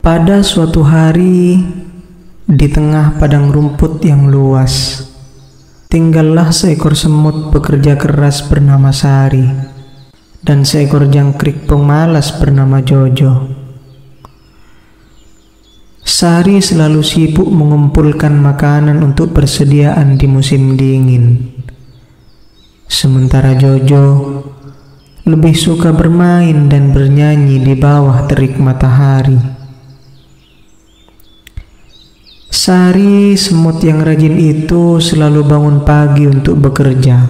Pada suatu hari, di tengah padang rumput yang luas, tinggallah seekor semut bekerja keras bernama Sari dan seekor jangkrik pemalas bernama Jojo. Sari selalu sibuk mengumpulkan makanan untuk persediaan di musim dingin. Sementara Jojo lebih suka bermain dan bernyanyi di bawah terik matahari. Sari, semut yang rajin itu, selalu bangun pagi untuk bekerja.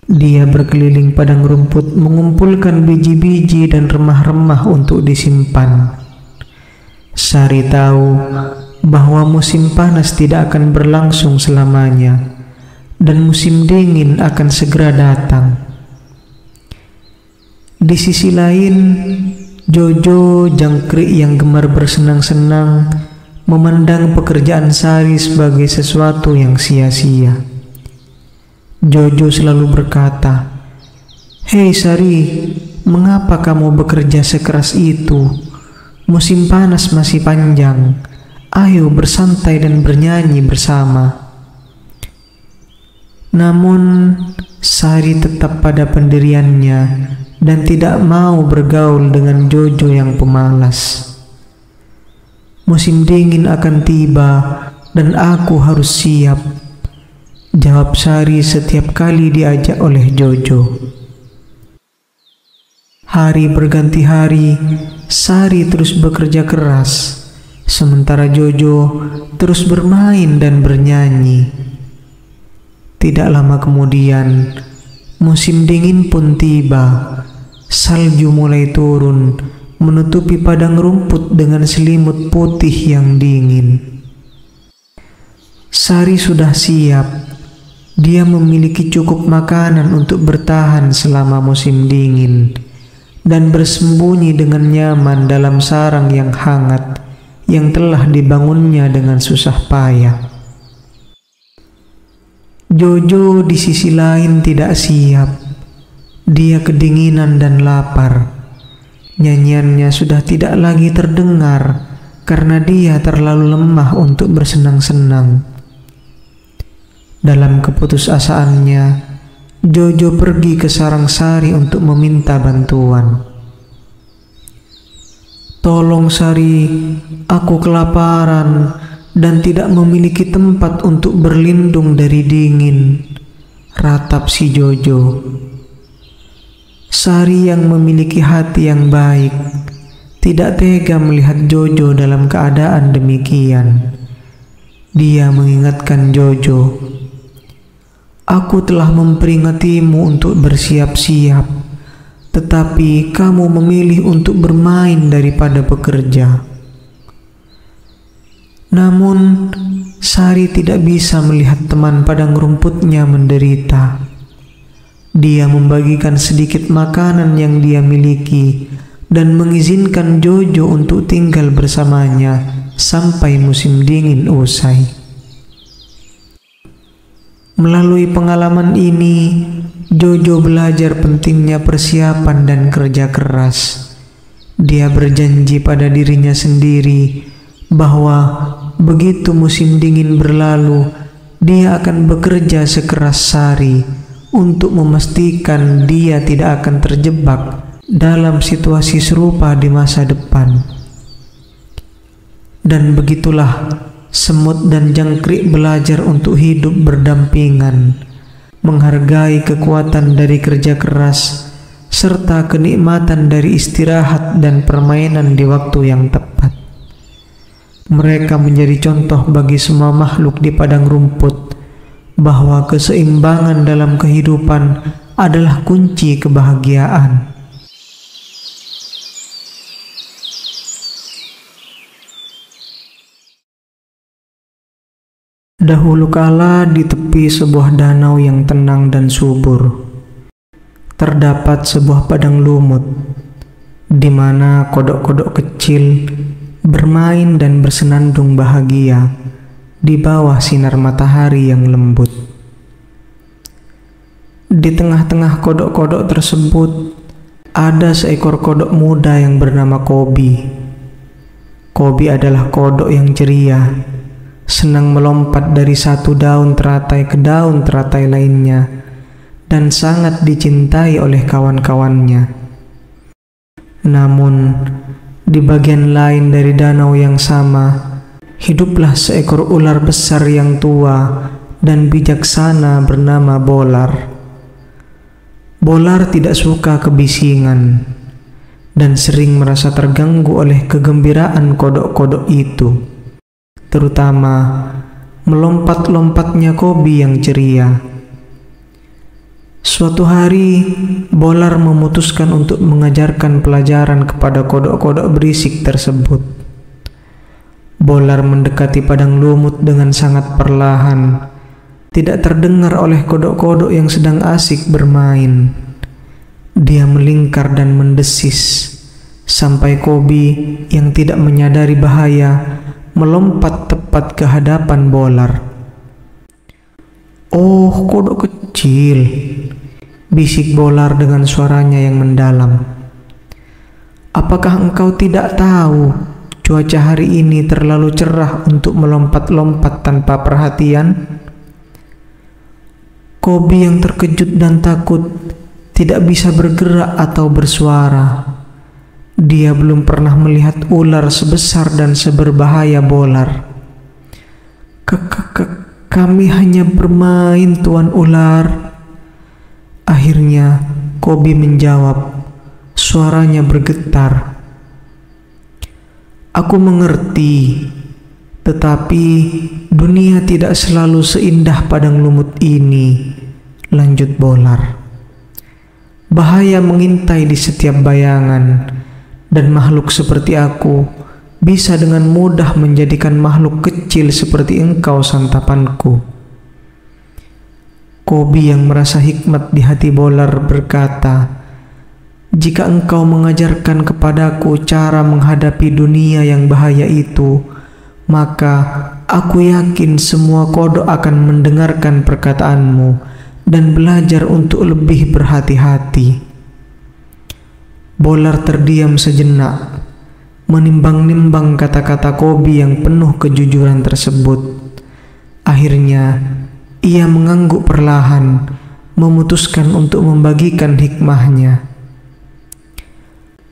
Dia berkeliling padang rumput mengumpulkan biji-biji dan remah-remah untuk disimpan. Sari tahu bahwa musim panas tidak akan berlangsung selamanya dan musim dingin akan segera datang. Di sisi lain, Jojo, jangkrik yang gemar bersenang-senang, memandang pekerjaan Sari sebagai sesuatu yang sia-sia. Jojo selalu berkata, "Hei Sari, mengapa kamu bekerja sekeras itu? Musim panas masih panjang. Ayo bersantai dan bernyanyi bersama." Namun, Sari tetap pada pendiriannya dan tidak mau bergaul dengan Jojo yang pemalas. "Musim dingin akan tiba dan aku harus siap," jawab Sari setiap kali diajak oleh Jojo. Hari berganti hari, Sari terus bekerja keras, sementara Jojo terus bermain dan bernyanyi. Tidak lama kemudian, musim dingin pun tiba. Salju mulai turun, menutupi padang rumput dengan selimut putih yang dingin. Sari sudah siap. Dia memiliki cukup makanan untuk bertahan selama musim dingin dan bersembunyi dengan nyaman dalam sarang yang hangat yang telah dibangunnya dengan susah payah. Jojo di sisi lain tidak siap. Dia kedinginan dan lapar. Nyanyiannya sudah tidak lagi terdengar karena dia terlalu lemah untuk bersenang-senang. Dalam keputusasaannya, Jojo pergi ke sarang Sari untuk meminta bantuan. "Tolong Sari, aku kelaparan dan tidak memiliki tempat untuk berlindung dari dingin," ratap si Jojo. Sari yang memiliki hati yang baik tidak tega melihat Jojo dalam keadaan demikian. Dia mengingatkan Jojo, "Aku telah memperingatimu untuk bersiap-siap, tetapi kamu memilih untuk bermain daripada bekerja." Namun, Sari tidak bisa melihat teman padang rumputnya menderita. Dia membagikan sedikit makanan yang dia miliki dan mengizinkan Jojo untuk tinggal bersamanya sampai musim dingin usai. Melalui pengalaman ini, Jojo belajar pentingnya persiapan dan kerja keras. Dia berjanji pada dirinya sendiri bahwa begitu musim dingin berlalu, dia akan bekerja sekeras Sari untuk memastikan dia tidak akan terjebak dalam situasi serupa di masa depan. Dan begitulah semut dan jangkrik belajar untuk hidup berdampingan, menghargai kekuatan dari kerja keras, serta kenikmatan dari istirahat dan permainan di waktu yang tepat. Mereka menjadi contoh bagi semua makhluk di padang rumput bahwa keseimbangan dalam kehidupan adalah kunci kebahagiaan. Dahulu kala di tepi sebuah danau yang tenang dan subur, terdapat sebuah padang lumut, di mana kodok-kodok kecil bermain dan bersenandung bahagia di bawah sinar matahari yang lembut. Di tengah-tengah kodok-kodok tersebut, ada seekor kodok muda yang bernama Kobi. Kobi adalah kodok yang ceria, senang melompat dari satu daun teratai ke daun teratai lainnya, dan sangat dicintai oleh kawan-kawannya. Namun, di bagian lain dari danau yang sama, hiduplah seekor ular besar yang tua dan bijaksana bernama Bolar. Bolar tidak suka kebisingan dan sering merasa terganggu oleh kegembiraan kodok-kodok itu, terutama melompat-lompatnya Kobi yang ceria. Suatu hari, Bolar memutuskan untuk mengajarkan pelajaran kepada kodok-kodok berisik tersebut. Bolar mendekati padang lumut dengan sangat perlahan, tidak terdengar oleh kodok-kodok yang sedang asik bermain. Dia melingkar dan mendesis, sampai Kobi yang tidak menyadari bahaya melompat tepat ke hadapan Bolar. "Oh, kodok kecil," bisik Bolar dengan suaranya yang mendalam. "Apakah engkau tidak tahu cuaca hari ini terlalu cerah untuk melompat-lompat tanpa perhatian?" Kobi yang terkejut dan takut tidak bisa bergerak atau bersuara. Dia belum pernah melihat ular sebesar dan seberbahaya Bolar. Kami hanya bermain, Tuan Ular." Akhirnya Kobi menjawab, suaranya bergetar. "Aku mengerti, tetapi dunia tidak selalu seindah padang lumut ini," lanjut Bolar. "Bahaya mengintai di setiap bayangan, dan makhluk seperti aku bisa dengan mudah menjadikan makhluk kecil seperti engkau santapanku." Kobi yang merasa hikmat di hati Bolar berkata, "Jika engkau mengajarkan kepadaku cara menghadapi dunia yang bahaya itu, maka aku yakin semua kodok akan mendengarkan perkataanmu dan belajar untuk lebih berhati-hati." Bolar terdiam sejenak, menimbang-nimbang kata-kata Kobi yang penuh kejujuran tersebut. Akhirnya, ia mengangguk perlahan, memutuskan untuk membagikan hikmahnya.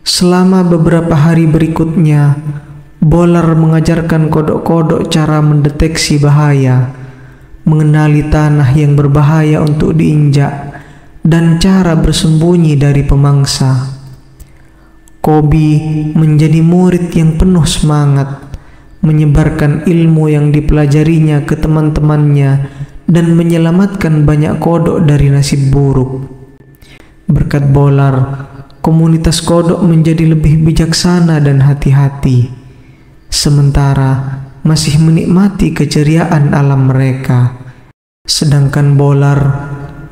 Selama beberapa hari berikutnya, Bolar mengajarkan kodok-kodok cara mendeteksi bahaya, mengenali tanah yang berbahaya untuk diinjak, dan cara bersembunyi dari pemangsa. Kobi menjadi murid yang penuh semangat, menyebarkan ilmu yang dipelajarinya ke teman-temannya dan menyelamatkan banyak kodok dari nasib buruk. Berkat Bolar, komunitas kodok menjadi lebih bijaksana dan hati-hati, sementara masih menikmati keceriaan alam mereka. Sedangkan Bolar,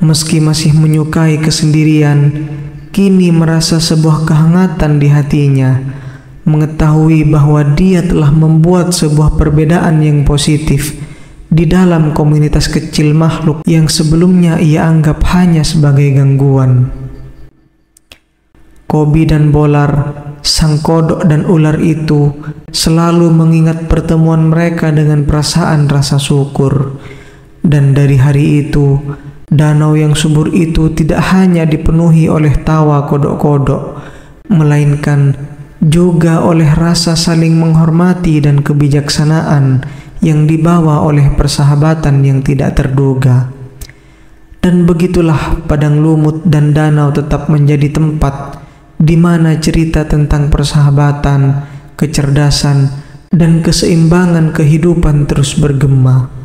meski masih menyukai kesendirian, kini merasa sebuah kehangatan di hatinya, mengetahui bahwa dia telah membuat sebuah perbedaan yang positif di dalam komunitas kecil makhluk yang sebelumnya ia anggap hanya sebagai gangguan. Kobi dan Bolar, sang kodok dan ular itu, selalu mengingat pertemuan mereka dengan perasaan rasa syukur. Dan dari hari itu, danau yang subur itu tidak hanya dipenuhi oleh tawa kodok-kodok, melainkan juga oleh rasa saling menghormati dan kebijaksanaan yang dibawa oleh persahabatan yang tidak terduga. Dan begitulah padang lumut dan danau tetap menjadi tempat di mana cerita tentang persahabatan, kecerdasan, dan keseimbangan kehidupan terus bergema.